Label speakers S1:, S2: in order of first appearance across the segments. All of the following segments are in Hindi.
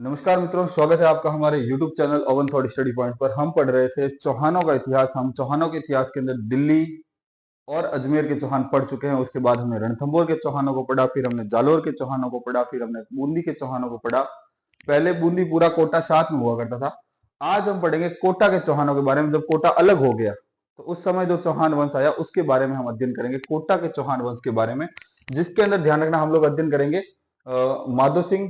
S1: नमस्कार मित्रों, स्वागत है आपका हमारे YouTube channel oven thought study point पर। हम पढ़ रहे थे चौहानों का इतिहास। हम चौहानों के इतिहास के अंदर दिल्ली और अजमेर के चौहान पढ़ चुके हैं। उसके बाद हमने रणथंभौर के चौहानों को पढ़ा, फिर हमने जालोर के चौहानों को पढ़ा, फिर हमने बूंदी के चौहानों को पढ़ा। पहले बूंदी पूरा कोटा साथ में हुआ करता था। आज हम पढ़ेंगे कोटा के चौहानों के बारे में। जब कोटा अलग हो गया तो उस समय जो चौहान वंश आया उसके बारे में हम अध्ययन करेंगे, कोटा के चौहान वंश के बारे में, जिसके अंदर ध्यान रखना हम लोग अध्ययन करेंगे माधो सिंह।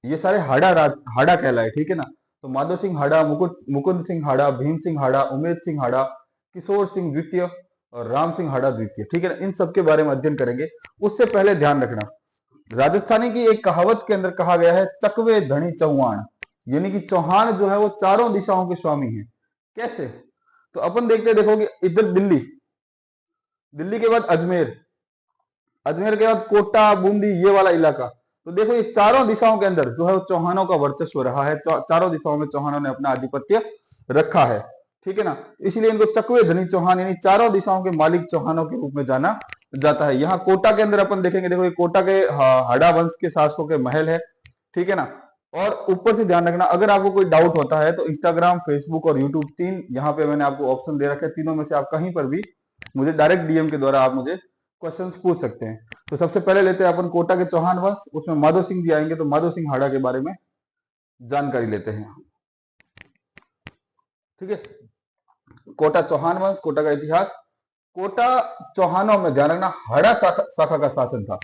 S1: ये सारे हाड़ा कहलाए, ठीक है ना। तो माधो सिंह हाड़ा, मुकुंद सिंह हाड़ा, भीम सिंह हाड़ा, उमेद सिंह हाड़ा, किशोर सिंह द्वितीय और राम सिंह हाड़ा द्वितीय, ठीक है ना। इन सब के बारे में अध्ययन करेंगे। उससे पहले ध्यान रखना, राजस्थानी की एक कहावत के अंदर कहा गया है चकवे धनी चौहान, यानी कि चौहान जो है वो चारों दिशाओं के स्वामी है। कैसे? तो अपन देखते देखोगे, इधर दिल्ली, दिल्ली के बाद अजमेर, अजमेर के बाद कोटा, बूंदी, ये वाला इलाका। तो देखो ये चारों दिशाओं के अंदर जो है वो चौहानों का वर्चस्व रहा है। चारों दिशाओं में चौहानों ने अपना आधिपत्य रखा है, ठीक है ना। इसलिए इनको चकवे धनी चौहान यानी चारों दिशाओं के मालिक चौहानों के रूप में जाना जाता है। यहाँ कोटा के अंदर अपन देखेंगे, देखो ये कोटा के हाड़ा वंश के शासकों के महल है, ठीक है ना। और ऊपर से ध्यान रखना, अगर आपको कोई डाउट होता है तो इंस्टाग्राम, फेसबुक और यूट्यूब, तीन यहाँ पे मैंने आपको ऑप्शन दे रखे हैं। तीनों में से आप कहीं पर भी मुझे डायरेक्ट डीएम के द्वारा आप मुझे क्वेश्चंस पूछ सकते हैं। तो सबसे पहले लेते हैं अपन कोटा के चौहान वंश, उसमें माधो सिंह जी आएंगे। तो माधो सिंह हाड़ा के बारे में जानकारी लेते हैं, ठीक है। कोटा चौहान वंश, कोटा का इतिहास। कोटा चौहानों में ध्यान रखना हाड़ा शाखा का शासन था।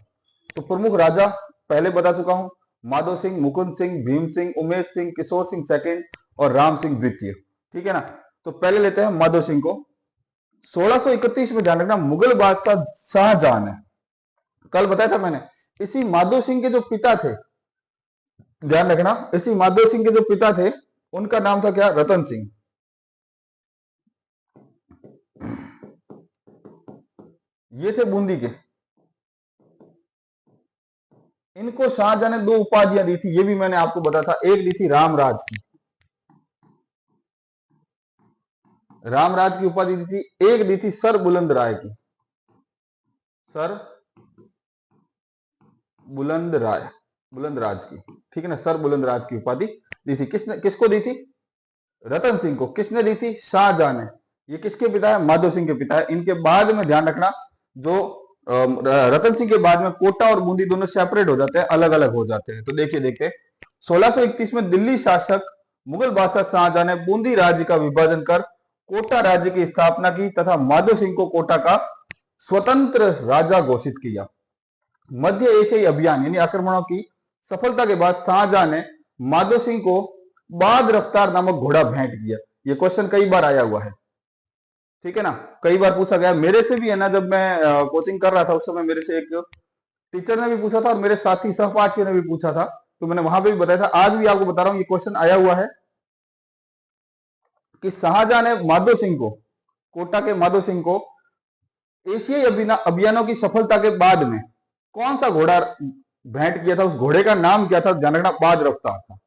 S1: तो प्रमुख राजा पहले बता चुका हूं, माधो सिंह, मुकुंद सिंह, भीम सिंह, उमेद सिंह, किशोर सिंह सेकेंड और राम सिंह द्वितीय, ठीक है ना। तो पहले लेते हैं माधो सिंह को। 1631 में ध्यान रखना मुगल बादशाह शाहजहां ने, कल बताया था मैंने, इसी माधो सिंह के जो पिता थे, ध्यान रखना, इसी माधो सिंह के जो पिता थे उनका नाम था क्या? रतन सिंह। ये थे बूंदी के। इनको शाहजहां ने दो उपाधियां दी थी, ये भी मैंने आपको बताया था। एक दी थी रामराज की, रामराज की उपाधि दी थी। एक दी थी सर बुलंद राय की, सर बुलंद राय, बुलंद राज की, ठीक है ना। सर बुलंद राज की उपाधि दी थी। किसने, किसको दी थी? रतन सिंह को। किसने दी थी? शाहजहां ने। ये किसके पिता है? माधो सिंह के पिता है। इनके बाद में ध्यान रखना, जो रतन सिंह के बाद में कोटा और बूंदी दोनों सेपरेट हो जाते हैं, अलग अलग हो जाते हैं। तो देखिए देखते 1631 में दिल्ली शासक मुगल बादशाह शाहजहां ने बूंदी राज्य का विभाजन कर कोटा राज्य की स्थापना की तथा माधो सिंह को कोटा का स्वतंत्र राजा घोषित किया। मध्य एशियाई अभियान यानी आक्रमणों की सफलता के बाद शाहजहां ने माधो सिंह को बाद रफ्तार नामक घोड़ा भेंट किया। यह क्वेश्चन कई बार आया हुआ है, ठीक है ना। कई बार पूछा गया, मेरे से भी है ना। जब मैं कोचिंग कर रहा था उस समय मेरे से एक टीचर ने भी पूछा था और मेरे साथी सहपाठियों ने भी पूछा था, तो मैंने वहां पे भी बताया था। आज भी आपको बता रहा हूं, ये क्वेश्चन आया हुआ है कि शाहजहां ने माधो सिंह को, कोटा के माधो सिंह को एशियाई अभियानों की सफलता के बाद में कौन सा घोड़ा भेंट किया था? उस घोड़े का नाम क्या था? ध्यान रखना, बाद रफ्तार था।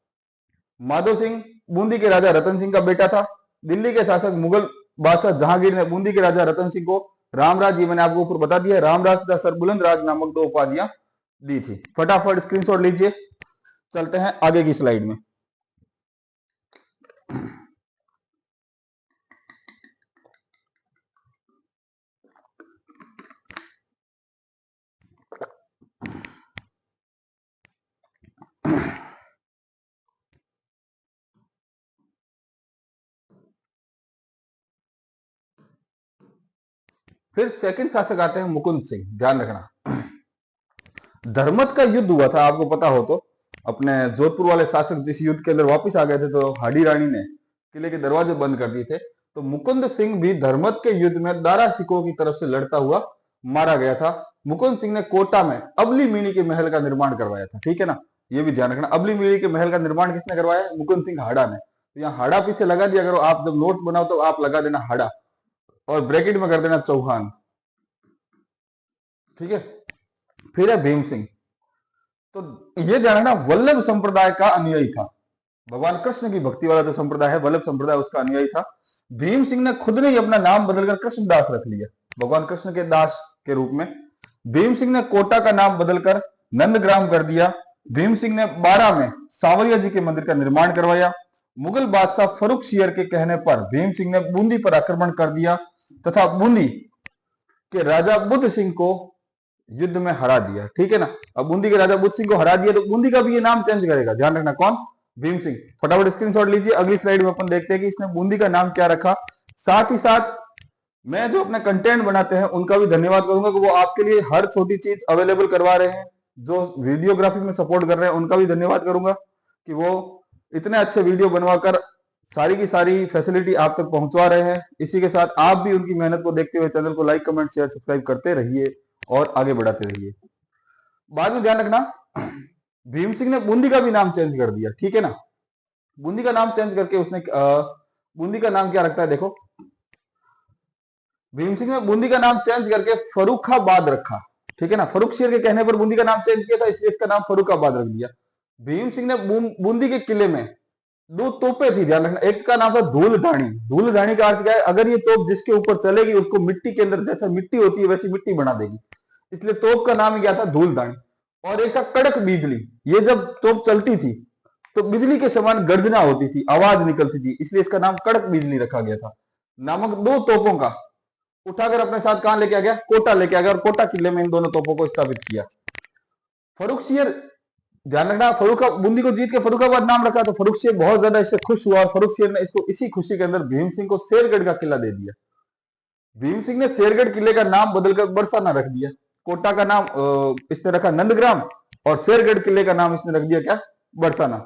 S1: माधो सिंह बूंदी के राजा रतन सिंह का बेटा था। दिल्ली के शासक मुगल बादशाह जहांगीर ने बूंदी के राजा रतन सिंह को रामराज, ये मैंने आपको ऊपर बता दिया, रामराज तथा सरबुलंद राज नामक दो उपाधियां दी थी। फटाफट स्क्रीनशॉट लीजिए, चलते हैं आगे की स्लाइड में। फिर सेकंड शासक आते हैं मुकुंद सिंह। ध्यान रखना, धर्मत का युद्ध हुआ था, आपको पता हो तो। अपने जोधपुर वाले शासक जिस युद्ध के अंदर वापस आ गए थे तो हाडी रानी ने किले के दरवाजे बंद कर दिए थे। तो मुकुंद सिंह भी धर्मत के युद्ध में दारा सिखों की तरफ से लड़ता हुआ मारा गया था। मुकुंद सिंह ने कोटा में अबली मिनी के महल का निर्माण करवाया था, ठीक है ना। ये भी ध्यान रखना, अबली मिनी के महल का निर्माण किसने करवाया? मुकुंद सिंह हाड़ा ने। तो यहाँ हाड़ा पीछे लगा दिया करो, आप जब नोट्स बनाओ तो आप लगा देना हाड़ा और ब्रैकेट में कर देना चौहान, ठीक है। फिर है भीम सिंह। तो ये ध्यान रखना, वल्लभ संप्रदाय का अनुयायी था। भगवान कृष्ण की भक्ति वाला जो संप्रदाय है वल्लभ संप्रदाय, उसका अनुयायी था। भीम सिंह ने खुद ने ही अपना नाम बदलकर कृष्णदास रख लिया, भगवान कृष्ण के दास के रूप में। भीम सिंह ने कोटा का नाम बदलकर नंदग्राम कर दिया। भीम सिंह ने 12 में सांवरिया जी के मंदिर का निर्माण करवाया। मुगल बादशाह फर्रुखसियर के कहने पर भीम सिंह ने बूंदी पर आक्रमण कर दिया तथा बूंदी के राजा बुद्ध सिंह को युद्ध में हरा दिया। ठीक है ना। अब बूंदी के राजा बुद्ध सिंह को हरा दिया तो बूंदी का भी ये नाम चेंज करेगा, ध्यान रखना। कौन? भीम सिंह। फटाफट स्क्रीनशॉट लीजिए। अगली स्लाइड में अपन देखते हैं कि इसने बूंदी का नाम क्या रखा। साथ ही साथ मैं जो अपना कंटेंट बनाते हैं उनका भी धन्यवाद करूंगा कि वो आपके लिए हर छोटी चीज अवेलेबल करवा रहे हैं। जो वीडियोग्राफी में सपोर्ट कर रहे हैं उनका भी धन्यवाद करूंगा कि वो इतने अच्छे वीडियो बनवाकर सारी की सारी फैसिलिटी आप तक पहुंचवा रहे हैं। इसी के साथ आप भी उनकी मेहनत को देखते हुए चैनल को लाइक, कमेंट, शेयर, सब्सक्राइब करते रहिए और आगे बढ़ाते रहिए। बाद में ध्यान रखना, भीम सिंह ने बूंदी का भी नाम चेंज कर दिया। ठीक है ना। बूंदी का नाम चेंज करके उसने बूंदी का नाम क्या रखता है, देखो। भीम सिंह ने बूंदी का नाम चेंज करके फर्रुखाबाद रखा। ठीक है ना। फर्रुखसियर के कहने पर बूंदी का नाम चेंज किया था, इसलिए इसका नाम फर्रुखाबाद रख दिया। भीम सिंह ने बूंदी के किले में 2 तोपें थी, ध्यान रखना। एक का नाम था धूलधानी। धूलधानी का अर्थ क्या है? अगर ये तोप जिसके ऊपर चलेगी उसको मिट्टी के अंदर जैसा मिट्टी होती है वैसी मिट्टी बना देगी, इसलिए तोप का नाम ही क्या था? धूलधानी। और एक था कड़क बिजली। ये जब तोप चलती थी तो बिजली के समान गर्जना होती थी, आवाज निकलती थी, इसलिए इसका नाम कड़क बिजली रखा गया था। नामक 2 तोपों का उठाकर अपने साथ कहां लेके आ गया? कोटा लेके आ गया और कोटा किले में इन दोनों तोपों को स्थापित किया। फर्रुखसियर, ध्यान रखना, बूंदी को जीत के फर्रुखाबाद नाम रखा तो फर्रुखसियर बहुत ज्यादा इससे खुश हुआ और फर्रुखसियर ने इसको इसी खुशी के अंदर भीम सिंह को शेरगढ़ का किला दे दिया। भीम सिंह ने शेरगढ़ किले का नाम बदलकर बरसाना रख दिया। कोटा का नाम इसने रखा नंदग्राम और शेरगढ़ किले का नाम इसने रख दिया क्या? बरसाना।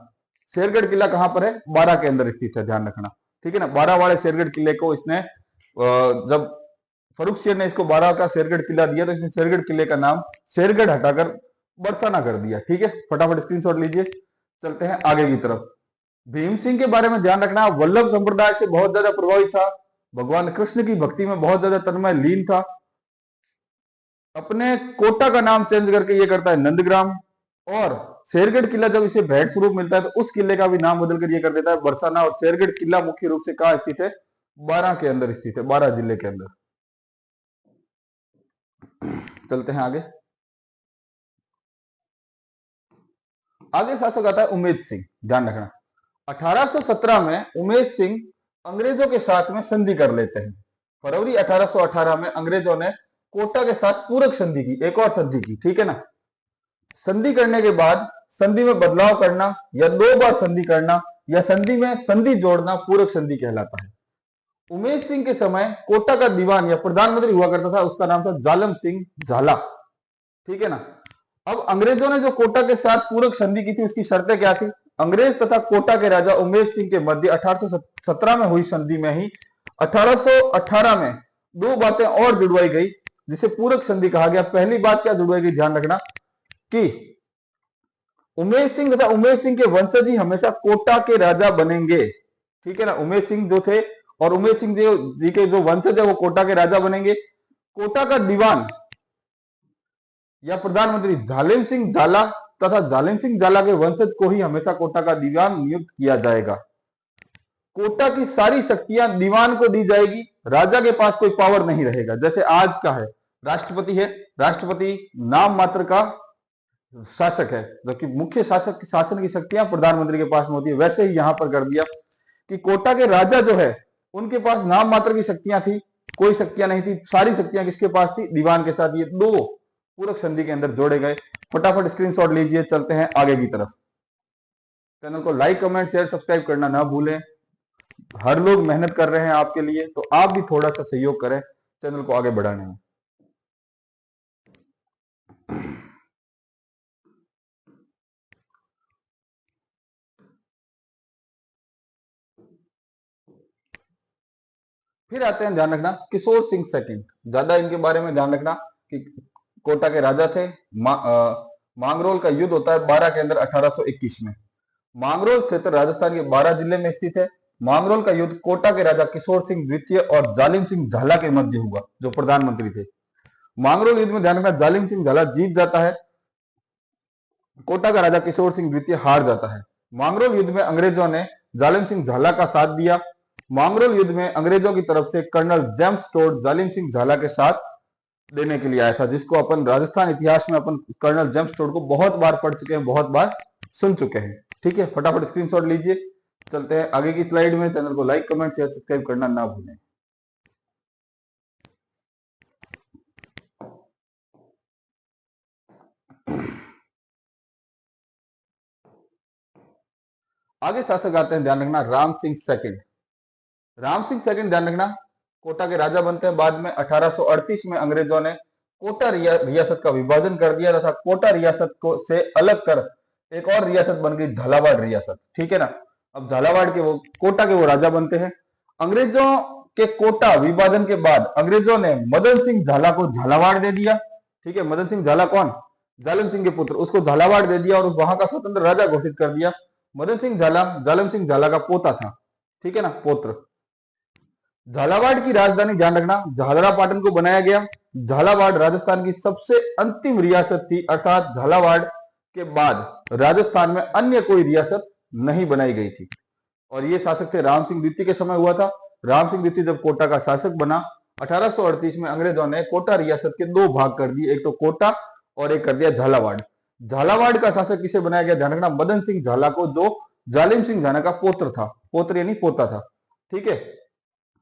S1: शेरगढ़ किला कहां पर है? बारा के अंदर स्थित है, ध्यान रखना। ठीक है ना। बारा वाले शेरगढ़ किले को इसने जब फर्रुखसियर ने इसको बारा का शेरगढ़ किला दिया तो इसने शेरगढ़ किले का नाम शेरगढ़ हटाकर बरसाना कर दिया। ठीक है। फटाफट स्क्रीनशॉट लीजिए। चलते हैं आगे की तरफ। भीम सिंह के बारे में ध्यान रखना, वल्लभ संप्रदाय से बहुत ज्यादा प्रभावित था, भगवान कृष्ण की भक्ति में बहुत ज्यादा तन्मय लीन था। अपने कोटा का नाम चेंज करके ये करता है नंदग्राम, और शेरगढ़ किला जब इसे भेंट स्वरूप मिलता है तो उस किले का भी नाम बदलकर ये कर देता है बरसाना। और शेरगढ़ किला मुख्य रूप से कहां स्थित है? बारा के अंदर स्थित है, बारा जिले के अंदर। चलते हैं आगे। आगे शासक आता है उमेद सिंह। ध्यान रखना, 1817 में उमेद सिंह अंग्रेजों के साथ में संधि कर लेते हैं। फरवरी 1818 में अंग्रेजों ने कोटा के साथ पूरक संधि की, एक और संधि की। ठीक है ना। संधि करने के बाद संधि में बदलाव करना या 2 बार संधि करना या संधि में संधि जोड़ना पूरक संधि कहलाता है। उमेद सिंह के समय कोटा का दीवान या प्रधानमंत्री हुआ करता था, उसका नाम था जालम सिंह झाला। ठीक है ना। अब अंग्रेजों ने जो कोटा के साथ पूरक संधि की थी उसकी शर्तें क्या थी? अंग्रेज तथा कोटा के राजा उमेद सिंह के मध्य 1817 में हुई संधि में ही 1818 में 2 बातें और जुड़वाई गई जिसे पूरक संधि कहा गया। पहली बात क्या जुड़वाई गई? ध्यान रखना कि उमेद सिंह तथा उमेद सिंह के वंशज ही हमेशा कोटा के राजा बनेंगे। ठीक है ना। उमेद सिंह जो थे और उमेद सिंह जी के जो वंशज है वो कोटा के राजा बनेंगे। कोटा का दीवान या प्रधानमंत्री जालिम सिंह झाला तथा जालिम सिंह झाला के वंशज को ही हमेशा कोटा का दीवान नियुक्त किया जाएगा। कोटा की सारी शक्तियां दीवान को दी जाएगी, राजा के पास कोई पावर नहीं रहेगा। जैसे आज का है, राष्ट्रपति है, राष्ट्रपति नाम मात्र का शासक है, जबकि मुख्य शासन की शक्तियां प्रधानमंत्री के पास में होती है। वैसे ही यहां पर कर दिया कि कोटा के राजा जो है उनके पास नाम मात्र की शक्तियां थी, कोई शक्तियां नहीं थी। सारी शक्तियां किसके पास थी? दीवान के साथ। ये 2 पूरक संधि के अंदर जोड़े गए। फटाफट स्क्रीनशॉट लीजिए। चलते हैं आगे की तरफ। चैनल को लाइक, कमेंट, शेयर, सब्सक्राइब करना ना भूलें। हर लोग मेहनत कर रहे हैं आपके लिए, तो आप भी थोड़ा सा सहयोग करें चैनल को आगे बढ़ाने में। फिर आते हैं, ध्यान रखना, किशोर सिंह सेकंड। ज्यादा इनके बारे में ध्यान रखना कि कोटा के राजा थे। मांगरोल का युद्ध होता है 12 के अंदर 1821 में। मांगरोल क्षेत्र राजस्थान के 12 जिले में स्थित है। मांगरोल का युद्ध कोटा के राजा किशोर सिंह द्वितीय और जालिम सिंह झाला के मध्य हुआ, जो प्रधानमंत्री थे। मांगरोल युद्ध में ध्यान रखना, जालिम सिंह झाला जीत जाता है, कोटा का राजा किशोर सिंह द्वितीय हार जाता है। मांगरोल युद्ध में अंग्रेजों ने जालिम सिंह झाला का साथ दिया। मांगरोल युद्ध में अंग्रेजों की तरफ से कर्नल जेम्स टोड जालिम सिंह झाला के साथ देने के लिए आया था, जिसको अपन राजस्थान इतिहास में अपन कर्नल जेम्स टोड को बहुत बार पढ़ चुके हैं, बहुत बार सुन चुके हैं। ठीक है, फटाफट स्क्रीनशॉट लीजिए। चलते हैं आगे की स्लाइड में। चैनल को लाइक, कमेंट, शेयर, सब्सक्राइब करना ना भूलें। आगे शासक आते हैं, ध्यान रखना, राम सिंह सेकंड। राम सिंह सेकंड, ध्यान रखना, कोटा के राजा बनते हैं। बाद में 1838 में अंग्रेजों ने कोटा रियासत का विभाजन कर दिया तथा कोटा रियासत को से अलग कर एक और रियासत बन गई, झालावाड़ रियासत। ठीक है ना। अब झालावाड़ के वो कोटा के वो राजा बनते हैं। अंग्रेजों के कोटा विभाजन के बाद अंग्रेजों ने मदन सिंह झाला को झालावाड़ दे दिया। ठीक है, मदन सिंह झाला कौन? जालम सिंह के पुत्र, उसको झालावाड़ दे दिया और वहां का स्वतंत्र राजा घोषित कर दिया। मदन सिंह झाला जालम सिंह झाला का पोता था। ठीक है ना, पौत्र। झालावाड़ की राजधानी, ध्यान रखना, झालरापाटन को बनाया गया। झालावाड़ राजस्थान की सबसे अंतिम रियासत थी, अर्थात झालावाड़ के बाद राजस्थान में अन्य कोई रियासत नहीं बनाई गई थी। और ये शासक थे राम सिंह द्वितीय के समय हुआ था। राम सिंह द्वितीय जब कोटा का शासक बना 1838 में, अंग्रेजों ने कोटा रियासत के दो भाग कर दिए, एक तो कोटा और एक कर दिया झालावाड़। झालावाड़ का शासक किसे बनाया गया? ध्यान रखना, मदन सिंह झाला को, जो जालिम सिंह झाला का पोत्र था, पोत्र यानी पोता था। ठीक है।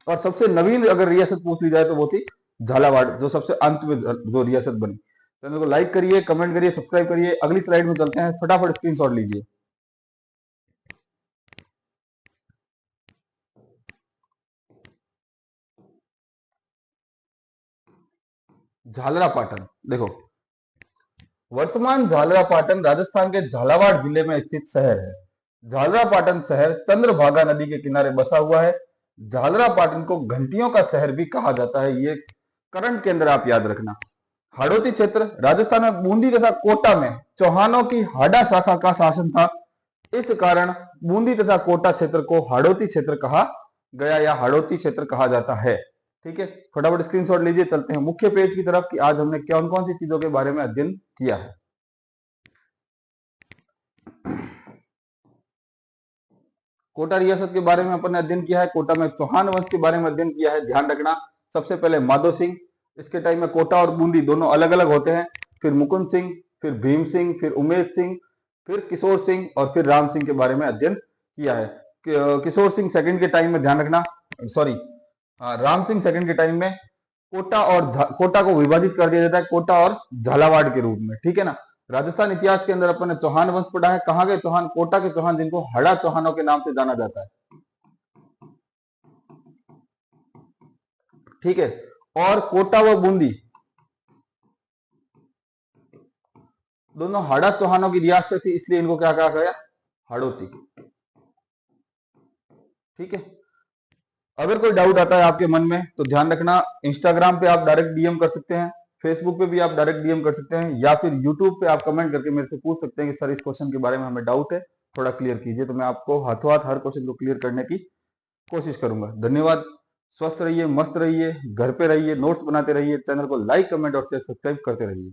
S1: और सबसे नवीन अगर रियासत पूछ ली जाए तो वो थी झालावाड़, जो सबसे अंत में जो रियासत बनी। चैनल को लाइक करिए, कमेंट करिए, सब्सक्राइब करिए। अगली स्लाइड में चलते हैं, फटाफट स्क्रीनशॉट लीजिए। झालरापाटन, देखो, वर्तमान झालरापाटन राजस्थान के झालावाड़ जिले में स्थित शहर है। झालरापाटन शहर चंद्रभागा नदी के किनारे बसा हुआ है। झालरापाटन को घंटियों का शहर भी कहा जाता है, ये करंट के अंदर आप याद रखना। हाड़ौती क्षेत्र, राजस्थान में बूंदी तथा कोटा में चौहानों की हाड़ा शाखा का शासन था। इस कारण बूंदी तथा कोटा क्षेत्र को हाड़ौती क्षेत्र कहा गया या हाड़ौती क्षेत्र कहा जाता है। ठीक है, फटाफट स्क्रीनशॉट लीजिए। चलते हैं मुख्य पेज की तरफ कि आज हमने कौन कौन सी चीजों के बारे में अध्ययन किया है। कोटा रियासत के बारे में अपन ने अध्ययन किया है। कोटा में चौहान वंश के बारे में अध्ययन किया है। ध्यान रखना, सबसे पहले माधो सिंह, इसके टाइम में कोटा और बूंदी दोनों अलग अलग होते हैं। फिर मुकुंद सिंह, फिर भीम सिंह, फिर उमेश सिंह, फिर किशोर सिंह और फिर राम सिंह के बारे में अध्ययन किया है। किशोर सिंह सेकंड के टाइम में, ध्यान रखना, सॉरी, राम सिंह सेकंड के टाइम में कोटा को विभाजित कर दिया जाता है, कोटा और झालावाड़ के रूप में। ठीक है ना। राजस्थान इतिहास के अंदर अपन ने चौहान वंश पढ़ा है। कहां के चौहान? कोटा के चौहान, जिनको हड़ा चौहानों के नाम से जाना जाता है। ठीक है। और कोटा व बूंदी दोनों हाड़ा चौहानों की रियासत थी, इसलिए इनको क्या कहा गया? हाड़ौती। ठीक है। अगर कोई डाउट आता है आपके मन में तो ध्यान रखना, इंस्टाग्राम पे आप डायरेक्ट डीएम कर सकते हैं, फेसबुक पे भी आप डायरेक्ट डीएम कर सकते हैं, या फिर यूट्यूब पे आप कमेंट करके मेरे से पूछ सकते हैं कि सर इस क्वेश्चन के बारे में हमें डाउट है, थोड़ा क्लियर कीजिए। तो मैं आपको हाथों हाथ हर क्वेश्चन को क्लियर करने की कोशिश करूंगा। धन्यवाद। स्वस्थ रहिए, मस्त रहिए, घर पे रहिए, नोट्स बनाते रहिए, चैनल को लाइक, कमेंट और सब्सक्राइब करते रहिए।